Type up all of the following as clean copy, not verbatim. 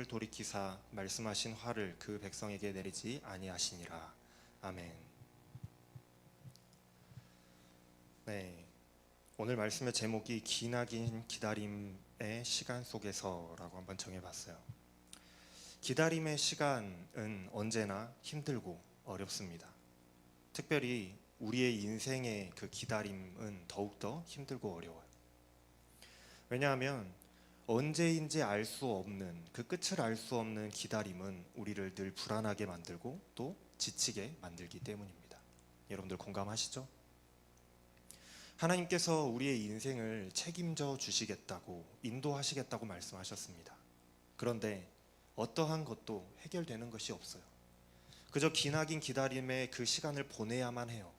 돌이키사 말씀하신 화를 그 백성에게 내리지 아니하시니라. 아멘. 네, 오늘 말씀의 제목이 기나긴 기다림의 시간 속에서라고 한번 정해봤어요. 기다림의 시간은 언제나 힘들고 어렵습니다. 특별히 우리의 인생의 그 기다림은 더욱더 힘들고 어려워요. 왜냐하면 언제인지 알 수 없는, 그 끝을 알 수 없는 기다림은 우리를 늘 불안하게 만들고 또 지치게 만들기 때문입니다. 여러분들 공감하시죠? 하나님께서 우리의 인생을 책임져 주시겠다고, 인도하시겠다고 말씀하셨습니다. 그런데 어떠한 것도 해결되는 것이 없어요. 그저 기나긴 기다림의 그 시간을 보내야만 해요.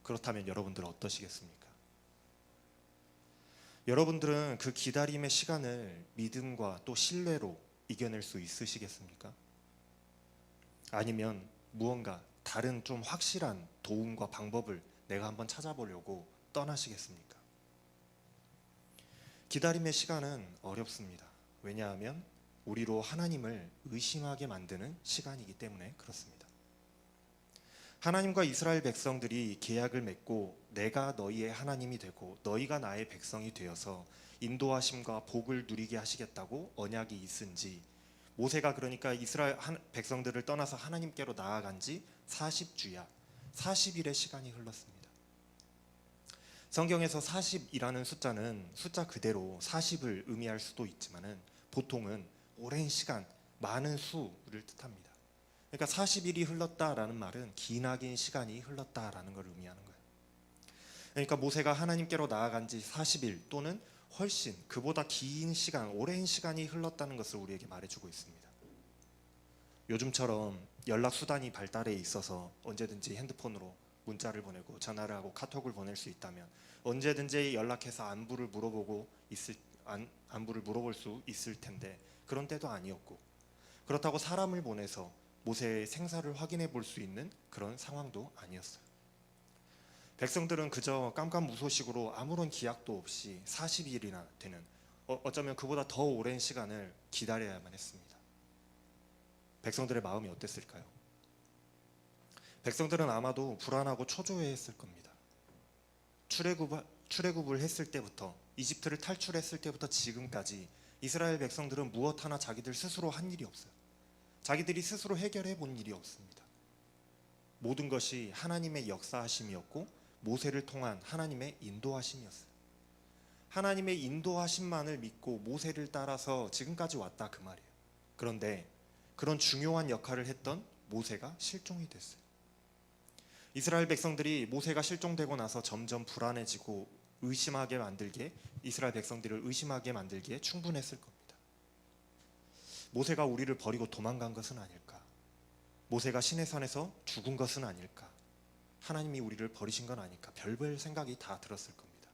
그렇다면 여러분들 어떠시겠습니까? 여러분들은 그 기다림의 시간을 믿음과 또 신뢰로 이겨낼 수 있으시겠습니까? 아니면 무언가 다른 좀 확실한 도움과 방법을 내가 한번 찾아보려고 떠나시겠습니까? 기다림의 시간은 어렵습니다. 왜냐하면 우리로 하나님을 의심하게 만드는 시간이기 때문에 그렇습니다. 하나님과 이스라엘 백성들이 계약을 맺고 내가 너희의 하나님이 되고 너희가 나의 백성이 되어서 인도하심과 복을 누리게 하시겠다고 언약이 있은지, 모세가 그러니까 이스라엘 백성들을 떠나서 하나님께로 나아간 지 40주야, 40일의 시간이 흘렀습니다. 성경에서 40이라는 숫자는 숫자 그대로 40을 의미할 수도 있지만은 보통은 오랜 시간, 많은 수를 뜻합니다. 그러니까 40일이 흘렀다라는 말은 기나긴 시간이 흘렀다라는 걸 의미하는 거예요. 그러니까 모세가 하나님께로 나아간 지 40일 또는 훨씬 그보다 긴 시간, 오랜 시간이 흘렀다는 것을 우리에게 말해주고 있습니다. 요즘처럼 연락수단이 발달해 있어서 언제든지 핸드폰으로 문자를 보내고 전화를 하고 카톡을 보낼 수 있다면 언제든지 연락해서 안부를 물어볼 수 있을 텐데 그런 때도 아니었고, 그렇다고 사람을 보내서 모세의 생사를 확인해 볼 수 있는 그런 상황도 아니었어요. 백성들은 그저 깜깜무소식으로 아무런 기약도 없이 40일이나 되는, 어쩌면 그보다 더 오랜 시간을 기다려야만 했습니다. 백성들의 마음이 어땠을까요? 백성들은 아마도 불안하고 초조해했을 겁니다. 출애굽을 했을 때부터, 이집트를 탈출했을 때부터 지금까지 이스라엘 백성들은 무엇 하나 자기들 스스로 한 일이 없어요. 자기들이 스스로 해결해 본 일이 없습니다. 모든 것이 하나님의 역사하심이었고 모세를 통한 하나님의 인도하심이었어요. 하나님의 인도하심만을 믿고 모세를 따라서 지금까지 왔다 그 말이에요. 그런데 그런 중요한 역할을 했던 모세가 실종이 됐어요. 이스라엘 백성들이 모세가 실종되고 나서 점점 불안해지고 의심하게 만들기에, 이스라엘 백성들을 의심하게 만들기에 충분했을 겁니다. 모세가 우리를 버리고 도망간 것은 아닐까? 모세가 시내산에서 죽은 것은 아닐까? 하나님이 우리를 버리신 건 아닐까? 별별 생각이 다 들었을 겁니다.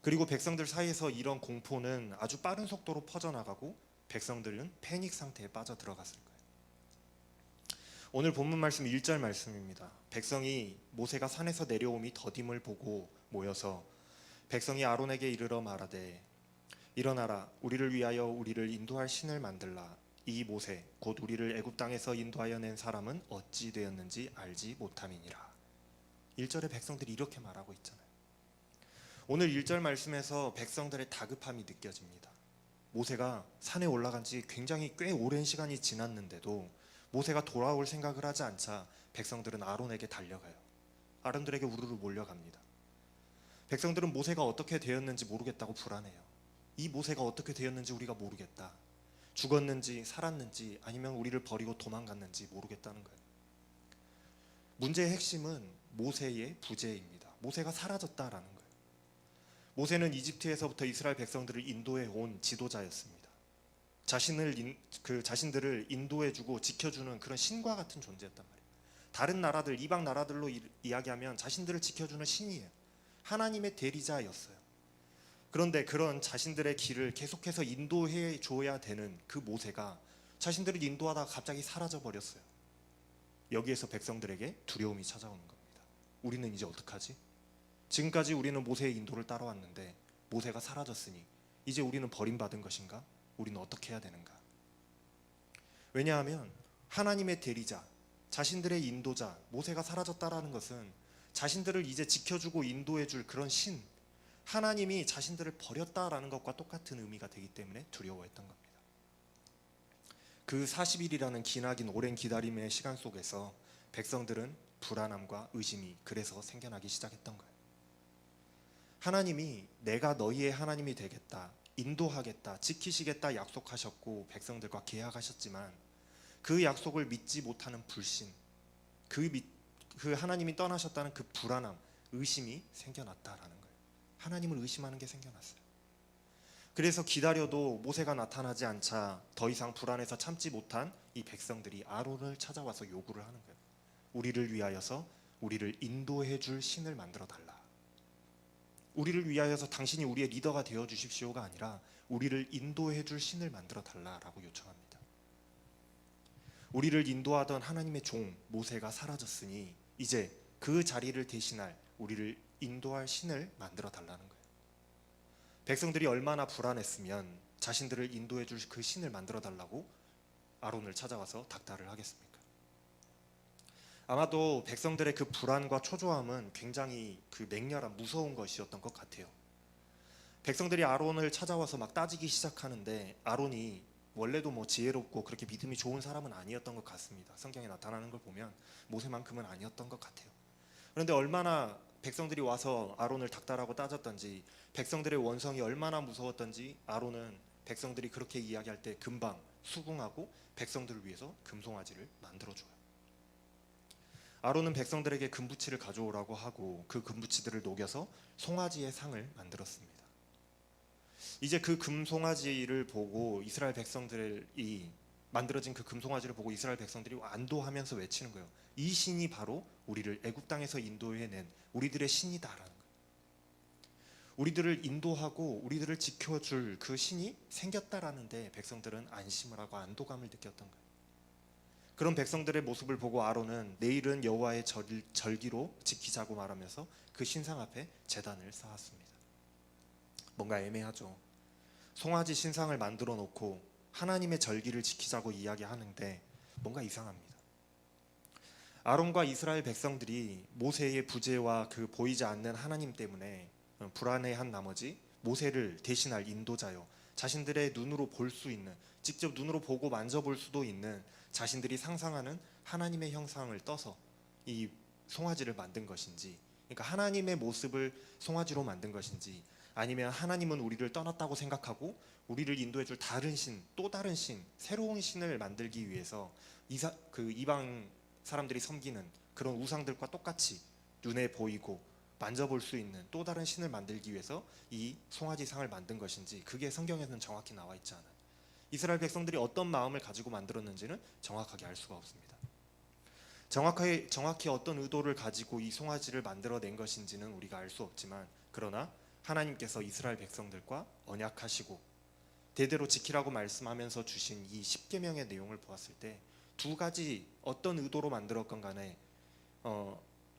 그리고 백성들 사이에서 이런 공포는 아주 빠른 속도로 퍼져나가고 백성들은 패닉 상태에 빠져 들어갔을 거예요. 오늘 본문 말씀 1절 말씀입니다. 백성이 모세가 산에서 내려옴이 더딤을 보고 모여서 백성이 아론에게 이르러 말하되 일어나라, 우리를 위하여 우리를 인도할 신을 만들라. 이 모세 곧 우리를 애굽 땅에서 인도하여 낸 사람은 어찌 되었는지 알지 못함이니라. 1절에 백성들이 이렇게 말하고 있잖아요. 오늘 1절 말씀에서 백성들의 다급함이 느껴집니다. 모세가 산에 올라간 지 굉장히 꽤 오랜 시간이 지났는데도 모세가 돌아올 생각을 하지 않자 백성들은 아론에게 달려가요. 아론들에게 우르르 몰려갑니다. 백성들은 모세가 어떻게 되었는지 모르겠다고 불안해요. 이 모세가 어떻게 되었는지 우리가 모르겠다. 죽었는지 살았는지 아니면 우리를 버리고 도망갔는지 모르겠다는 거예요. 문제의 핵심은 모세의 부재입니다. 모세가 사라졌다라는 거예요. 모세는 이집트에서부터 이스라엘 백성들을 인도해 온 지도자였습니다. 자신들을 인도해주고 지켜주는 그런 신과 같은 존재였단 말이에요. 다른 나라들, 이방 나라들로 이야기하면 자신들을 지켜주는 신이에요. 하나님의 대리자였어요. 그런데 그런 자신들의 길을 계속해서 인도해 줘야 되는 그 모세가 자신들을 인도하다가 갑자기 사라져 버렸어요. 여기에서 백성들에게 두려움이 찾아오는 겁니다. 우리는 이제 어떡하지? 지금까지 우리는 모세의 인도를 따라왔는데 모세가 사라졌으니 이제 우리는 버림받은 것인가? 우리는 어떻게 해야 되는가? 왜냐하면 하나님의 대리자, 자신들의 인도자 모세가 사라졌다라는 것은 자신들을 이제 지켜주고 인도해줄 그런 신, 하나님이 자신들을 버렸다라는 것과 똑같은 의미가 되기 때문에 두려워했던 겁니다. 그 40일이라는 기나긴 오랜 기다림의 시간 속에서 백성들은 불안함과 의심이 그래서 생겨나기 시작했던 거예요. 하나님이 내가 너희의 하나님이 되겠다, 인도하겠다, 지키시겠다 약속하셨고 백성들과 계약하셨지만 그 약속을 믿지 못하는 불신, 그 하나님이 떠나셨다는 그 불안함, 의심이 생겨났다라는 거예요. 하나님을 의심하는 게 생겨났어요. 그래서 기다려도 모세가 나타나지 않자 더 이상 불안해서 참지 못한 이 백성들이 아론을 찾아와서 요구를 하는 거예요. 우리를 위하여서 우리를 인도해 줄 신을 만들어 달라. 우리를 위하여서 당신이 우리의 리더가 되어 주십시오가 아니라 우리를 인도해 줄 신을 만들어 달라라고 요청합니다. 우리를 인도하던 하나님의 종 모세가 사라졌으니 이제 그 자리를 대신할 우리를 인도할 신을 만들어 달라는 거예요. 백성들이 얼마나 불안했으면 자신들을 인도해 줄 그 신을 만들어 달라고 아론을 찾아와서 닥달을 하겠습니까? 아마도 백성들의 그 불안과 초조함은 굉장히 그 맹렬한 무서운 것이었던 것 같아요. 백성들이 아론을 찾아와서 막 따지기 시작하는데 아론이 원래도 뭐 지혜롭고 그렇게 믿음이 좋은 사람은 아니었던 것 같습니다. 성경에 나타나는 걸 보면 모세만큼은 아니었던 것 같아요. 그런데 얼마나 백성들이 와서 아론을 닥달하고 따졌던지, 백성들의 원성이 얼마나 무서웠던지 아론은 백성들이 그렇게 이야기할 때 금방 수긍하고 백성들을 위해서 금송아지를 만들어줘요. 아론은 백성들에게 금부치를 가져오라고 하고 그 금부치들을 녹여서 송아지의 상을 만들었습니다. 이제 그 금송아지를 보고 이스라엘 백성들이 만들어진 그 금송아지를 보고 이스라엘 백성들이 안도하면서 외치는 거예요. 이 신이 바로 우리를 애굽 땅에서 인도해낸 우리들의 신이다라는 거예요. 우리들을 인도하고 우리들을 지켜줄 그 신이 생겼다라는데 백성들은 안심을 하고 안도감을 느꼈던 거예요. 그런 백성들의 모습을 보고 아론은 내일은 여호와의 절기로 지키자고 말하면서 그 신상 앞에 제단을 쌓았습니다. 뭔가 애매하죠. 송아지 신상을 만들어 놓고 하나님의 절기를 지키자고 이야기하는데 뭔가 이상합니다. 아론과 이스라엘 백성들이 모세의 부재와 그 보이지 않는 하나님 때문에 불안해한 나머지 모세를 대신할 인도자요, 자신들의 눈으로 볼 수 있는, 직접 눈으로 보고 만져볼 수도 있는 자신들이 상상하는 하나님의 형상을 떠서 이 송아지를 만든 것인지, 그러니까 하나님의 모습을 송아지로 만든 것인지, 아니면 하나님은 우리를 떠났다고 생각하고 우리를 인도해줄 다른 신, 또 다른 신, 새로운 신을 만들기 위해서 이방 사람들이 섬기는 그런 우상들과 똑같이 눈에 보이고 만져볼 수 있는 또 다른 신을 만들기 위해서 이 송아지 상을 만든 것인지, 그게 성경에는 정확히 나와 있지 않아요. 이스라엘 백성들이 어떤 마음을 가지고 만들었는지는 정확하게 알 수가 없습니다. 정확히 어떤 의도를 가지고 이 송아지를 만들어낸 것인지는 우리가 알 수 없지만, 그러나 하나님께서 이스라엘 백성들과 언약하시고 대대로 지키라고 말씀하면서 주신 이 십계명의 내용을 보았을 때 두 가지 어떤 의도로 만들었건 간에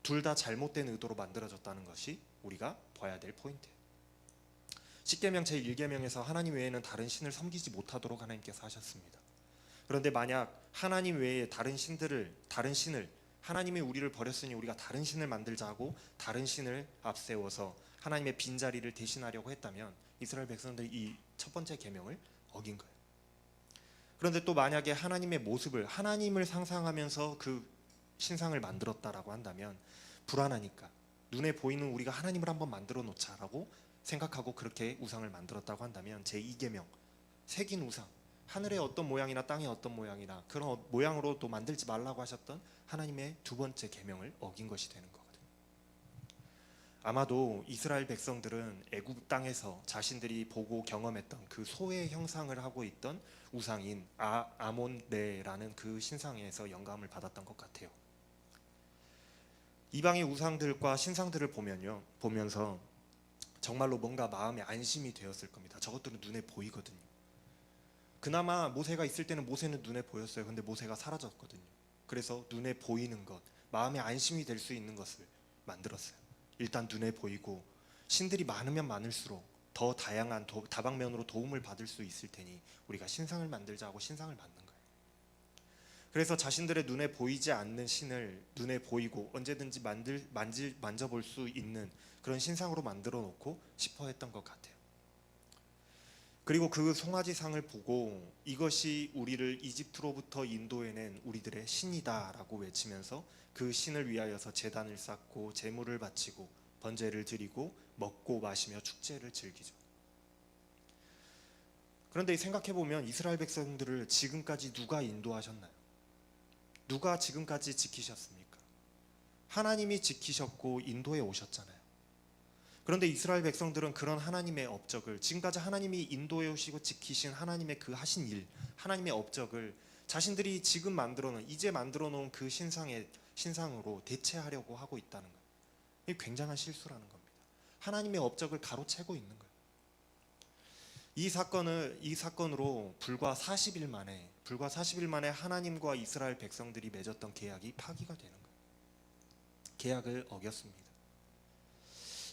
둘 다 잘못된 의도로 만들어졌다는 것이 우리가 봐야 될 포인트예요. 십계명 제1계명에서 하나님 외에는 다른 신을 섬기지 못하도록 하나님께서 하셨습니다. 그런데 만약 하나님 외에 다른 신을, 하나님이 우리를 버렸으니 우리가 다른 신을 만들자 하고 다른 신을 앞세워서 하나님의 빈자리를 대신하려고 했다면 이스라엘 백성들이 이 첫 번째 계명을 어긴 거예요. 그런데 또 만약에 하나님의 모습을, 하나님을 상상하면서 그 신상을 만들었다라고 한다면 불안하니까 눈에 보이는 우리가 하나님을 한번 만들어 놓자라고 생각하고 그렇게 우상을 만들었다고 한다면 제2계명, 새긴 우상, 하늘의 어떤 모양이나 땅의 어떤 모양이나 그런 모양으로 또 만들지 말라고 하셨던 하나님의 두 번째 계명을 어긴 것이 되는 거거든요. 아마도 이스라엘 백성들은 애굽 땅에서 자신들이 보고 경험했던 그 소의 형상을 하고 있던 우상인 아몬레라는 그 신상에서 영감을 받았던 것 같아요. 이방의 우상들과 신상들을 보면서 정말로 뭔가 마음에 안심이 되었을 겁니다. 저것들은 눈에 보이거든요. 그나마 모세가 있을 때는 모세는 눈에 보였어요. 근데 모세가 사라졌거든요. 그래서 눈에 보이는 것, 마음에 안심이 될 수 있는 것을 만들었어요. 일단 눈에 보이고 신들이 많으면 많을수록 더 다양한 다방면으로 도움을 받을 수 있을 테니 우리가 신상을 만들자 하고 신상을 만든 거예요. 그래서 자신들의 눈에 보이지 않는 신을 눈에 보이고 언제든지 만져볼 수 있는 그런 신상으로 만들어 놓고 싶어 했던 것 같아요. 그리고 그 송아지상을 보고 이것이 우리를 이집트로부터 인도해낸 우리들의 신이다라고 외치면서 그 신을 위하여서 제단을 쌓고 제물을 바치고 번제를 드리고 먹고 마시며 축제를 즐기죠. 그런데 생각해보면 이스라엘 백성들을 지금까지 누가 인도하셨나요? 누가 지금까지 지키셨습니까? 하나님이 지키셨고 인도해 오셨잖아요. 그런데 이스라엘 백성들은 그런 하나님의 업적을, 지금까지 하나님이 인도해 오시고 지키신 하나님의 그 하신 일, 하나님의 업적을 자신들이 지금 이제 만들어 놓은 그 신상으로 대체하려고 하고 있다는 거예요. 이게 굉장한 실수라는 겁니다. 하나님의 업적을 가로채고 있는 거예요. 이 사건으로 불과 40일 만에 하나님과 이스라엘 백성들이 맺었던 계약이 파기가 되는 거예요. 계약을 어겼습니다.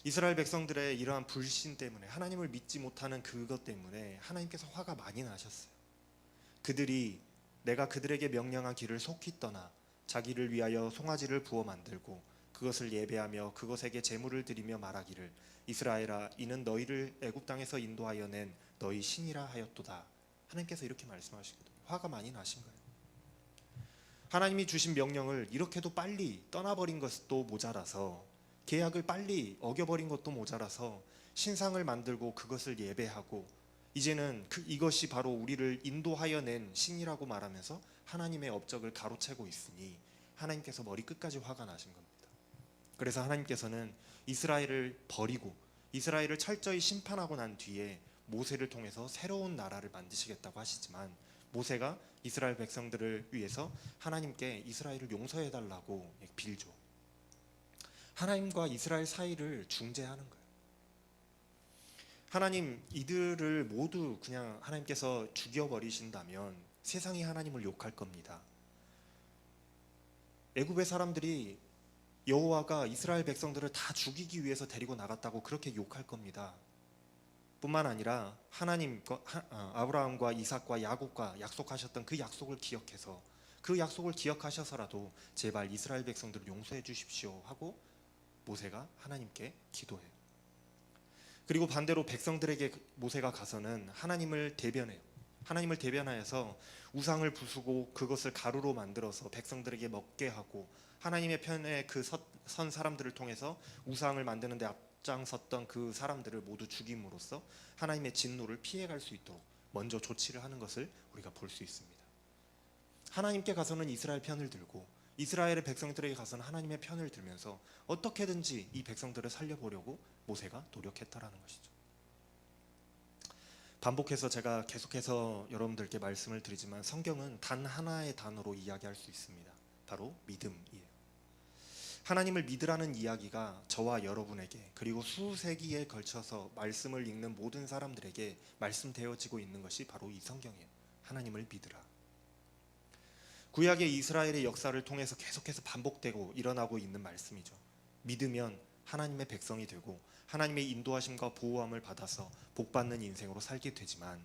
이스라엘 백성들의 이러한 불신 때문에, 하나님을 믿지 못하는 그것 때문에 하나님께서 화가 많이 나셨어요. 그들이 내가 그들에게 명령한 길을 속히 떠나 자기를 위하여 송아지를 부어 만들고 그것을 예배하며 그것에게 제물을 드리며 말하기를 이스라엘아 이는 너희를 애굽 땅에서 인도하여 낸 너희 신이라 하였도다. 하나님께서 이렇게 말씀하시거든요. 화가 많이 나신 거예요. 하나님이 주신 명령을 이렇게도 빨리 떠나버린 것도 모자라서, 계약을 빨리 어겨버린 것도 모자라서 신상을 만들고 그것을 예배하고 이제는 이것이 바로 우리를 인도하여 낸 신이라고 말하면서 하나님의 업적을 가로채고 있으니 하나님께서 머리끝까지 화가 나신 겁니다. 그래서 하나님께서는 이스라엘을 버리고 이스라엘을 철저히 심판하고 난 뒤에 모세를 통해서 새로운 나라를 만드시겠다고 하시지만, 모세가 이스라엘 백성들을 위해서 하나님께 이스라엘을 용서해달라고 빌죠. 하나님과 이스라엘 사이를 중재하는 거예요. 하나님, 이들을 모두 그냥 하나님께서 죽여버리신다면 세상이 하나님을 욕할 겁니다. 애굽의 사람들이 여호와가 이스라엘 백성들을 다 죽이기 위해서 데리고 나갔다고 그렇게 욕할 겁니다. 뿐만 아니라 하나님과 아브라함과 이삭과 야곱과 약속하셨던 그 약속을 기억해서, 그 약속을 기억하셔서라도 제발 이스라엘 백성들을 용서해 주십시오 하고 모세가 하나님께 기도해요. 그리고 반대로 백성들에게 모세가 가서는 하나님을 대변해요. 하나님을 대변하여서 우상을 부수고 그것을 가루로 만들어서 백성들에게 먹게 하고, 하나님의 편에 그 선 사람들을 통해서 우상을 만드는 데 앞장섰던 그 사람들을 모두 죽임으로써 하나님의 진노를 피해갈 수 있도록 먼저 조치를 하는 것을 우리가 볼 수 있습니다. 하나님께 가서는 이스라엘 편을 들고 이스라엘의 백성들에게 가서는 하나님의 편을 들면서 어떻게든지 이 백성들을 살려보려고 모세가 노력했다라는 것이죠. 반복해서 제가 계속해서 여러분들께 말씀을 드리지만 성경은 단 하나의 단어로 이야기할 수 있습니다. 바로 믿음이에요. 하나님을 믿으라는 이야기가 저와 여러분에게, 그리고 수세기에 걸쳐서 말씀을 읽는 모든 사람들에게 말씀되어지고 있는 것이 바로 이 성경이에요. 하나님을 믿으라. 구약의 이스라엘의 역사를 통해서 계속해서 반복되고 일어나고 있는 말씀이죠. 믿으면 하나님의 백성이 되고 하나님의 인도하심과 보호함을 받아서 복받는 인생으로 살게 되지만,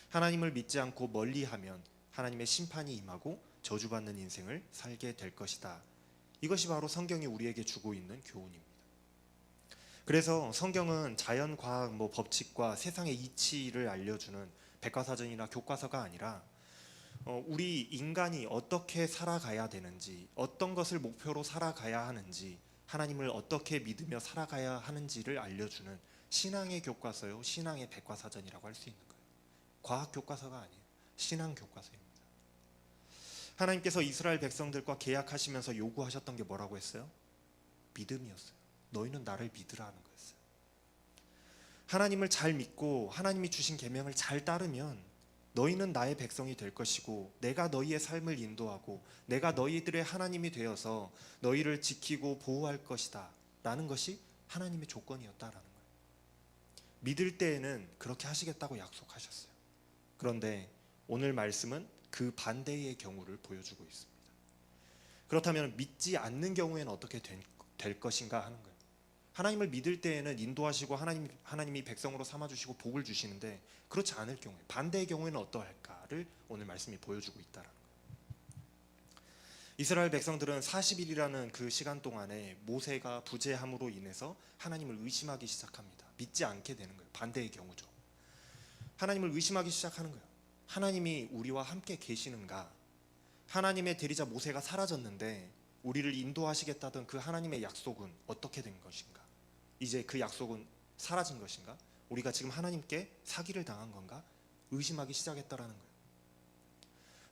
하나님을 믿지 않고 멀리하면 하나님의 심판이 임하고 저주받는 인생을 살게 될 것이다. 이것이 바로 성경이 우리에게 주고 있는 교훈입니다. 그래서 성경은 자연과학, 법칙과 세상의 이치를 알려주는 백과사전이나 교과서가 아니라 우리 인간이 어떻게 살아가야 되는지, 어떤 것을 목표로 살아가야 하는지, 하나님을 어떻게 믿으며 살아가야 하는지를 알려주는 신앙의 교과서요, 신앙의 백과사전이라고 할 수 있는 거예요. 과학 교과서가 아니에요. 신앙 교과서입니다. 하나님께서 이스라엘 백성들과 계약하시면서 요구하셨던 게 뭐라고 했어요? 믿음이었어요. 너희는 나를 믿으라는 거였어요. 하나님을 잘 믿고 하나님이 주신 계명을 잘 따르면 너희는 나의 백성이 될 것이고 내가 너희의 삶을 인도하고 내가 너희들의 하나님이 되어서 너희를 지키고 보호할 것이다 라는 것이 하나님의 조건이었다라는 거예요. 믿을 때에는 그렇게 하시겠다고 약속하셨어요. 그런데 오늘 말씀은 그 반대의 경우를 보여주고 있습니다. 그렇다면 믿지 않는 경우에는 어떻게 될 것인가 하는 거예요. 하나님을 믿을 때에는 인도하시고 하나님이 백성으로 삼아주시고 복을 주시는데, 그렇지 않을 경우에, 반대의 경우에는 어떠할까를 오늘 말씀이 보여주고 있다라는 거예요. 이스라엘 백성들은 40일이라는 그 시간 동안에 모세가 부재함으로 인해서 하나님을 의심하기 시작합니다. 믿지 않게 되는 거예요. 반대의 경우죠. 하나님을 의심하기 시작하는 거예요. 하나님이 우리와 함께 계시는가? 하나님의 대리자 모세가 사라졌는데 우리를 인도하시겠다던 그 하나님의 약속은 어떻게 된 것인가? 이제 그 약속은 사라진 것인가? 우리가 지금 하나님께 사기를 당한 건가? 의심하기 시작했다라는 거예요.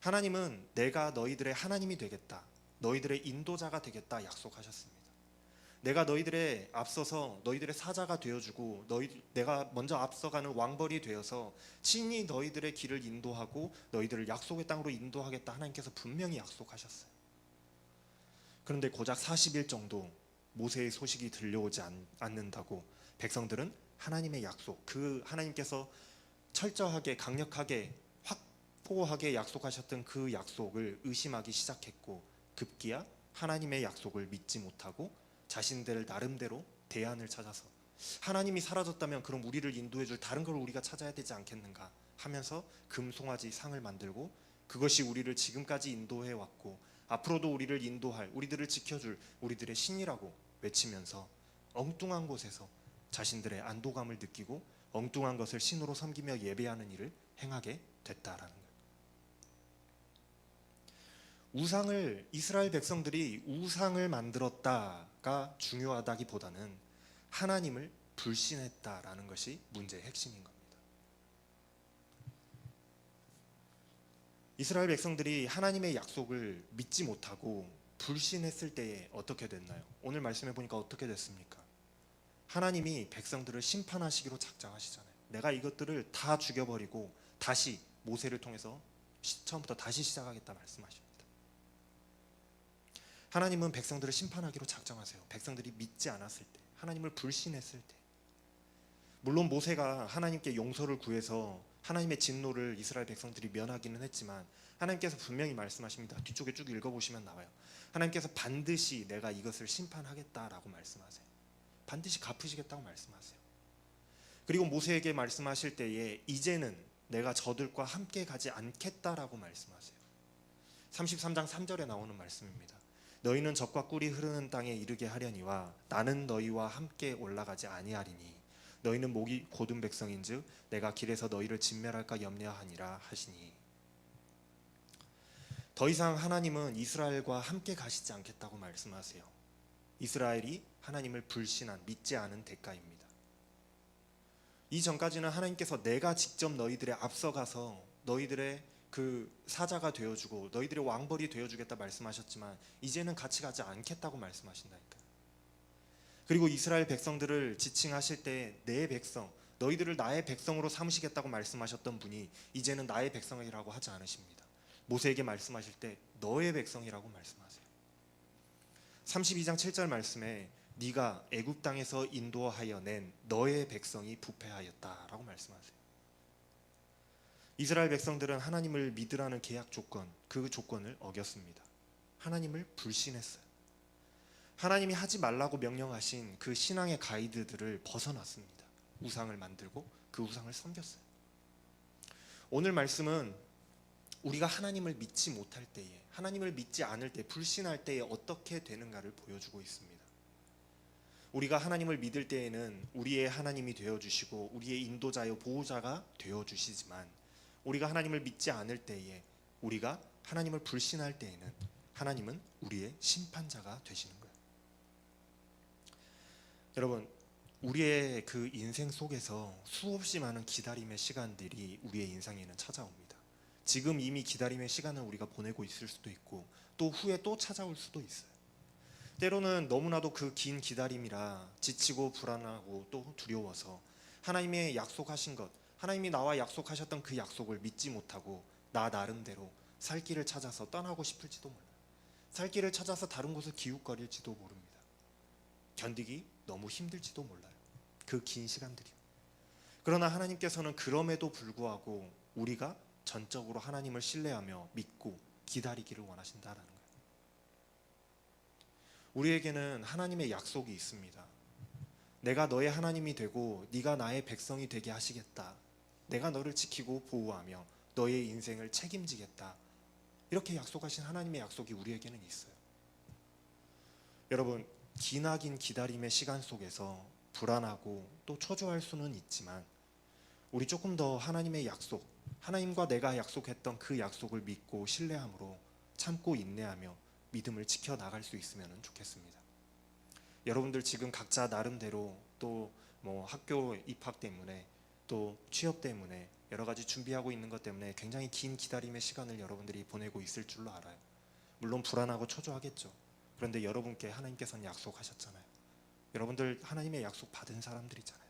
하나님은 내가 너희들의 하나님이 되겠다, 너희들의 인도자가 되겠다 약속하셨습니다. 내가 너희들의 앞서서 너희들의 사자가 되어주고 내가 먼저 앞서가는 왕벌이 되어서 친히 너희들의 길을 인도하고 너희들을 약속의 땅으로 인도하겠다 하나님께서 분명히 약속하셨어요. 그런데 고작 40일 정도 모세의 소식이 들려오지 않는다고 백성들은 하나님의 약속, 그 하나님께서 철저하게 강력하게 확고하게 약속하셨던 그 약속을 의심하기 시작했고, 급기야 하나님의 약속을 믿지 못하고 자신들 나름대로 대안을 찾아서 하나님이 사라졌다면 그럼 우리를 인도해줄 다른 걸 우리가 찾아야 되지 않겠는가 하면서 금송아지 상을 만들고 그것이 우리를 지금까지 인도해왔고 앞으로도 우리를 인도할, 우리들을 지켜줄 우리들의 신이라고 외치면서 엉뚱한 곳에서 자신들의 안도감을 느끼고 엉뚱한 것을 신으로 섬기며 예배하는 일을 행하게 됐다라는 거예요. 이스라엘 백성들이 우상을 만들었다가 중요하다기보다는 하나님을 불신했다라는 것이 문제의 핵심인 겁니다. 이스라엘 백성들이 하나님의 약속을 믿지 못하고 불신했을 때에 어떻게 됐나요? 오늘 말씀해 보니까 어떻게 됐습니까? 하나님이 백성들을 심판하시기로 작정하시잖아요. 내가 이것들을 다 죽여버리고 다시 모세를 통해서 처음부터 다시 시작하겠다 말씀하십니다. 하나님은 백성들을 심판하기로 작정하세요. 백성들이 믿지 않았을 때, 하나님을 불신했을 때. 물론 모세가 하나님께 용서를 구해서 하나님의 진노를 이스라엘 백성들이 면하기는 했지만 하나님께서 분명히 말씀하십니다. 뒤쪽에 쭉 읽어보시면 나와요. 하나님께서 반드시 내가 이것을 심판하겠다라고 말씀하세요. 반드시 갚으시겠다고 말씀하세요. 그리고 모세에게 말씀하실 때에 이제는 내가 저들과 함께 가지 않겠다라고 말씀하세요. 33장 3절에 나오는 말씀입니다. 너희는 젖과 꿀이 흐르는 땅에 이르게 하려니와 나는 너희와 함께 올라가지 아니하리니 너희는 목이 곧은 백성인즉 내가 길에서 너희를 진멸할까 염려하니라 하시니. 더 이상 하나님은 이스라엘과 함께 가시지 않겠다고 말씀하세요. 이스라엘이 하나님을 불신한, 믿지 않은 대가입니다. 이전까지는 하나님께서 내가 직접 너희들의 앞서가서 너희들의 그 사자가 되어주고 너희들의 왕벌이 되어주겠다 말씀하셨지만 이제는 같이 가지 않겠다고 말씀하신다니까요. 그리고 이스라엘 백성들을 지칭하실 때 내 백성, 너희들을 나의 백성으로 삼으시겠다고 말씀하셨던 분이 이제는 나의 백성이라고 하지 않으십니다. 모세에게 말씀하실 때 너의 백성이라고 말씀하세요. 32장 7절 말씀에 네가 애굽 땅에서 인도하여 낸 너의 백성이 부패하였다라고 말씀하세요. 이스라엘 백성들은 하나님을 믿으라는 계약 조건, 그 조건을 어겼습니다. 하나님을 불신했어요. 하나님이 하지 말라고 명령하신 그 신앙의 가이드들을 벗어났습니다. 우상을 만들고 그 우상을 섬겼어요. 오늘 말씀은 우리가 하나님을 믿지 못할 때에, 하나님을 믿지 않을 때, 불신할 때에 어떻게 되는가를 보여주고 있습니다. 우리가 하나님을 믿을 때에는 우리의 하나님이 되어주시고 우리의 인도자여 보호자가 되어주시지만 우리가 하나님을 믿지 않을 때에, 우리가 하나님을 불신할 때에는 하나님은 우리의 심판자가 되시는 거예요. 여러분, 우리의 그 인생 속에서 수없이 많은 기다림의 시간들이 우리의 인생에는 찾아옵니다. 지금 이미 기다림의 시간을 우리가 보내고 있을 수도 있고 또 후에 또 찾아올 수도 있어요. 때로는 너무나도 그 긴 기다림이라 지치고 불안하고 또 두려워서 하나님의 약속하신 것, 하나님이 나와 약속하셨던 그 약속을 믿지 못하고 나 나름대로 살 길을 찾아서 떠나고 싶을지도 몰라요. 살 길을 찾아서 다른 곳을 기웃거릴지도 모릅니다. 견디기 너무 힘들지도 몰라요. 그 긴 시간들이요. 그러나 하나님께서는 그럼에도 불구하고 우리가 전적으로 하나님을 신뢰하며 믿고 기다리기를 원하신다라는 거예요. 우리에게는 하나님의 약속이 있습니다. 내가 너의 하나님이 되고 네가 나의 백성이 되게 하시겠다. 내가 너를 지키고 보호하며 너의 인생을 책임지겠다. 이렇게 약속하신 하나님의 약속이 우리에게는 있어요. 여러분, 기나긴 기다림의 시간 속에서 불안하고 또 초조할 수는 있지만 우리 조금 더 하나님의 약속, 하나님과 내가 약속했던 그 약속을 믿고 신뢰함으로 참고 인내하며 믿음을 지켜나갈 수 있으면 좋겠습니다. 여러분들 지금 각자 나름대로 또 뭐 학교 입학 때문에 또 취업 때문에 여러 가지 준비하고 있는 것 때문에 굉장히 긴 기다림의 시간을 여러분들이 보내고 있을 줄로 알아요. 물론 불안하고 초조하겠죠. 그런데 여러분께 하나님께서는 약속하셨잖아요. 여러분들 하나님의 약속 받은 사람들이잖아요.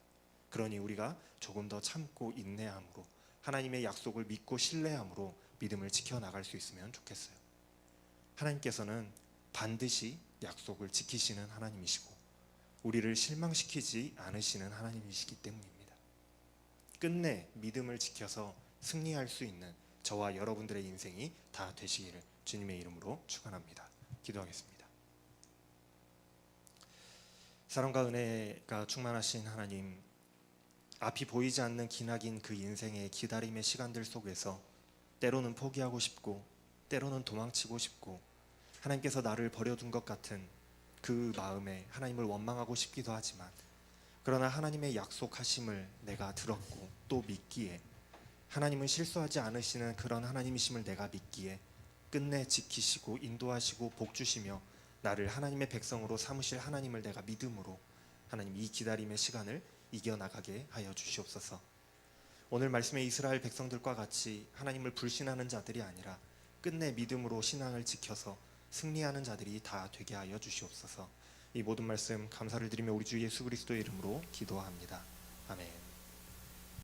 그러니 우리가 조금 더 참고 인내함으로 하나님의 약속을 믿고 신뢰함으로 믿음을 지켜나갈 수 있으면 좋겠어요. 하나님께서는 반드시 약속을 지키시는 하나님이시고 우리를 실망시키지 않으시는 하나님이시기 때문입니다. 끝내 믿음을 지켜서 승리할 수 있는 저와 여러분들의 인생이 다 되시기를 주님의 이름으로 축원합니다. 기도하겠습니다. 사랑과 은혜가 충만하신 하나님, 앞이 보이지 않는 기나긴 그 인생의 기다림의 시간들 속에서 때로는 포기하고 싶고 때로는 도망치고 싶고 하나님께서 나를 버려둔 것 같은 그 마음에 하나님을 원망하고 싶기도 하지만 그러나 하나님의 약속하심을 내가 들었고 또 믿기에 하나님은 실수하지 않으시는 그런 하나님이심을 내가 믿기에 끝내 지키시고 인도하시고 복주시며 나를 하나님의 백성으로 삼으실 하나님을 내가 믿음으로 하나님 이 기다림의 시간을 이겨나가게 하여 주시옵소서. 오늘 말씀의 이스라엘 백성들과 같이 하나님을 불신하는 자들이 아니라 끝내 믿음으로 신앙을 지켜서 승리하는 자들이 다 되게 하여 주시옵소서. 이 모든 말씀 감사를 드리며 우리 주 예수 그리스도의 이름으로 기도합니다. 아멘.